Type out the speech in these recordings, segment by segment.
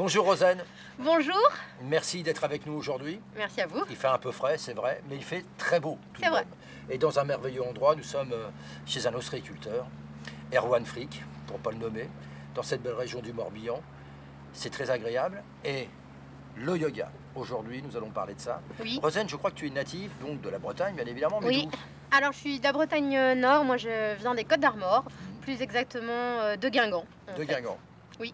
Bonjour Rosanne, Bonjour, merci d'être avec nous aujourd'hui. merci à vous. Il fait un peu frais, c'est vrai, mais il fait très beau tout C'est de vrai. même. Et dans un merveilleux endroit, nous sommes chez un ostréiculteur, Erwan Frick, pour ne pas le nommer, dans cette belle région du Morbihan. C'est très agréable. Et le yoga, aujourd'hui nous allons parler de ça. Oui. Rosanne, je crois que tu es native, donc de la Bretagne bien évidemment, mais Oui. d'où? Alors je suis de la Bretagne Nord, moi je viens des Côtes d'Armor, plus exactement de Guingamp. En De fait. Guingamp. Oui.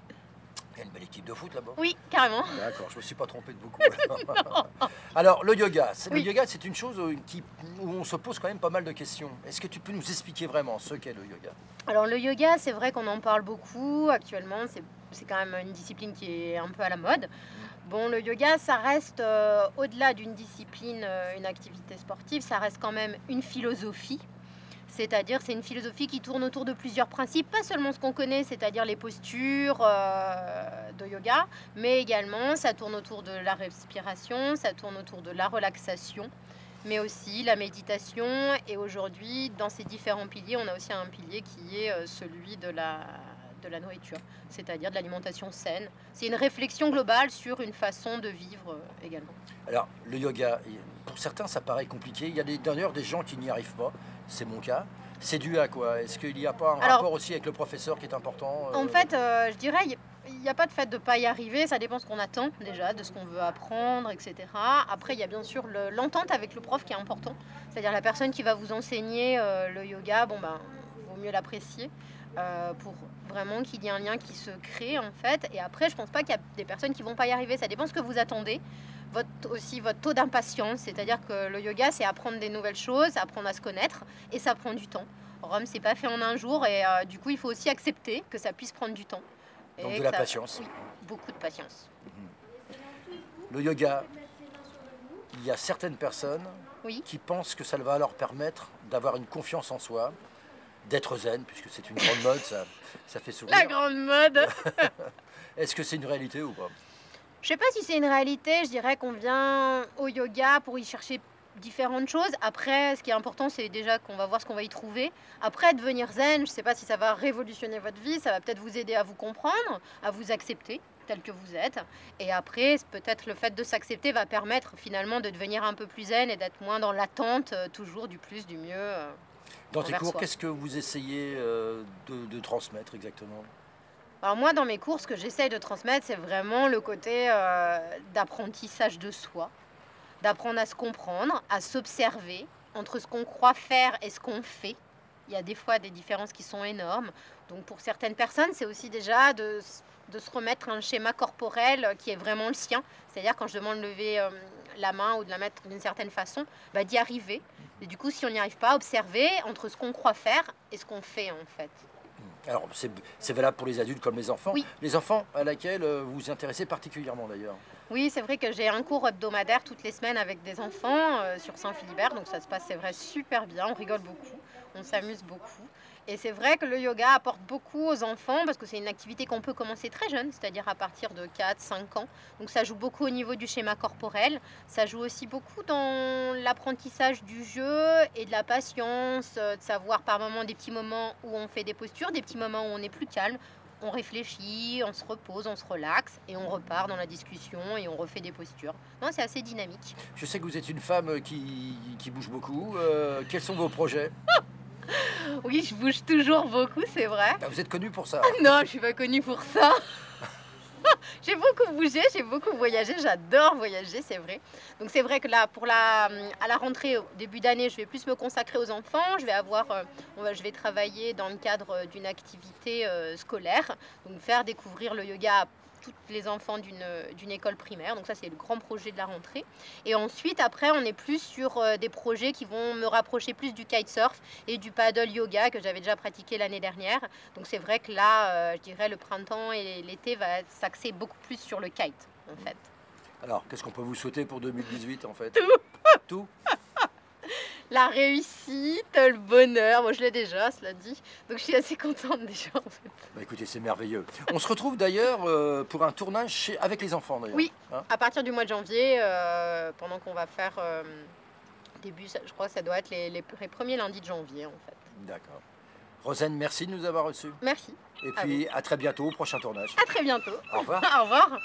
Il y a une belle équipe de foot là-bas. Oui, carrément. D'accord, je ne me suis pas trompé de beaucoup. Alors, le yoga, Oui. le yoga, c'est une chose où on se pose quand même pas mal de questions. Est-ce que tu peux nous expliquer vraiment ce qu'est le yoga? Alors le yoga, c'est vrai qu'on en parle beaucoup actuellement, c'est quand même une discipline qui est un peu à la mode. Bon, le yoga, ça reste au-delà d'une discipline, une activité sportive, ça reste quand même une philosophie. C'est-à-dire, c'est une philosophie qui tourne autour de plusieurs principes, pas seulement ce qu'on connaît, c'est-à-dire les postures de yoga, mais également ça tourne autour de la respiration, ça tourne autour de la relaxation, mais aussi la méditation. Et aujourd'hui, dans ces différents piliers, on a aussi un pilier qui est celui de la nourriture, c'est-à-dire de l'alimentation saine. C'est une réflexion globale sur une façon de vivre également. Alors, le yoga, pour certains, ça paraît compliqué. Il y a d'ailleurs des gens qui n'y arrivent pas. C'est mon cas. C'est dû à quoi? Est-ce qu'il n'y a pas un Alors, rapport aussi avec le professeur qui est important? En fait, je dirais, il n'y a pas de fait de ne pas y arriver, ça dépend ce qu'on attend déjà, de ce qu'on veut apprendre, etc. Après, il y a bien sûr l'entente avec le prof qui est important, c'est-à-dire la personne qui va vous enseigner le yoga, bon ben, vaut mieux l'apprécier pour vraiment qu'il y ait un lien qui se crée en fait. Et après, je pense pas qu'il y a des personnes qui vont pas y arriver, ça dépend ce que vous attendez. Aussi votre taux d'impatience, c'est-à-dire que le yoga, c'est apprendre des nouvelles choses, apprendre à se connaître, et ça prend du temps. Rome, c'est pas fait en un jour, et du coup, il faut aussi accepter que ça puisse prendre du temps. Donc Et de que la ça- patience. Oui, beaucoup de patience. Le yoga, il y a certaines personnes Oui. qui pensent que ça va leur permettre d'avoir une confiance en soi, d'être zen, puisque c'est une grande mode, ça fait sourire. La grande mode. Est-ce que c'est une réalité ou pas? Je sais pas si c'est une réalité, je dirais qu'on vient au yoga pour y chercher différentes choses. Après, ce qui est important, c'est déjà qu'on va voir ce qu'on va y trouver. Après, devenir zen, je sais pas si ça va révolutionner votre vie, ça va peut-être vous aider à vous comprendre, à vous accepter tel que vous êtes. Et après, peut-être le fait de s'accepter va permettre finalement de devenir un peu plus zen et d'être moins dans l'attente, toujours du plus, du mieux. Dans tes Envers cours, soi. qu'est-ce que vous essayez de transmettre exactement? Alors moi, dans mes cours, ce que j'essaye de transmettre, c'est vraiment le côté d'apprentissage de soi, d'apprendre à se comprendre, à s'observer entre ce qu'on croit faire et ce qu'on fait. Il y a des fois des différences qui sont énormes. Donc pour certaines personnes, c'est aussi déjà de se remettre un schéma corporel qui est vraiment le sien. C'est-à-dire quand je demande de lever la main ou de la mettre d'une certaine façon, bah, d'y arriver. Et du coup, si on n'y arrive pas, observer entre ce qu'on croit faire et ce qu'on fait en fait. Alors, c'est valable pour les adultes comme les enfants. Oui. Les enfants à laquelle vous vous intéressez particulièrement d'ailleurs. Oui, c'est vrai que j'ai un cours hebdomadaire toutes les semaines avec des enfants sur Saint-Philibert, donc ça se passe, c'est vrai, super bien, on rigole beaucoup, on s'amuse beaucoup. Et c'est vrai que le yoga apporte beaucoup aux enfants parce que c'est une activité qu'on peut commencer très jeune, c'est-à-dire à partir de 4-5 ans. Donc ça joue beaucoup au niveau du schéma corporel, ça joue aussi beaucoup dans l'apprentissage du jeu et de la patience, de savoir par moments des petits moments où on fait des postures, des petits moments où on est plus calme. On réfléchit, on se repose, on se relaxe et on repart dans la discussion et on refait des postures. Non, c'est assez dynamique. Je sais que vous êtes une femme qui bouge beaucoup. Quels sont vos projets? Oui, je bouge toujours beaucoup, c'est vrai. Ah, vous êtes connue pour ça. Non, je suis pas connue pour ça. J'ai beaucoup bougé, j'ai beaucoup voyagé, j'adore voyager, c'est vrai. Donc c'est vrai que là, à la rentrée, au début d'année, je vais plus me consacrer aux enfants. Je vais je vais travailler dans le cadre d'une activité scolaire, donc faire découvrir le yoga à tous les enfants d'une école primaire. Donc ça, c'est le grand projet de la rentrée. Et ensuite, après, on est plus sur des projets qui vont me rapprocher plus du kitesurf et du paddle yoga que j'avais déjà pratiqué l'année dernière. Donc c'est vrai que là, je dirais le printemps et l'été va s'axer beaucoup plus sur le kite, en fait. Alors, qu'est-ce qu'on peut vous souhaiter pour 2018 en fait? Tout. Tout? La réussite, le bonheur, moi je l'ai déjà, cela dit. Donc je suis assez contente déjà, en fait. Bah, écoutez, c'est merveilleux. On se retrouve d'ailleurs pour un tournage avec les enfants d'ailleurs. Oui, Hein? à partir du mois de janvier, pendant qu'on va faire je crois que ça doit être les premiers lundis de janvier, en fait. D'accord. Rosane, merci de nous avoir reçus. Merci. Et puis à très bientôt au prochain tournage. À très bientôt. Au revoir. Au revoir.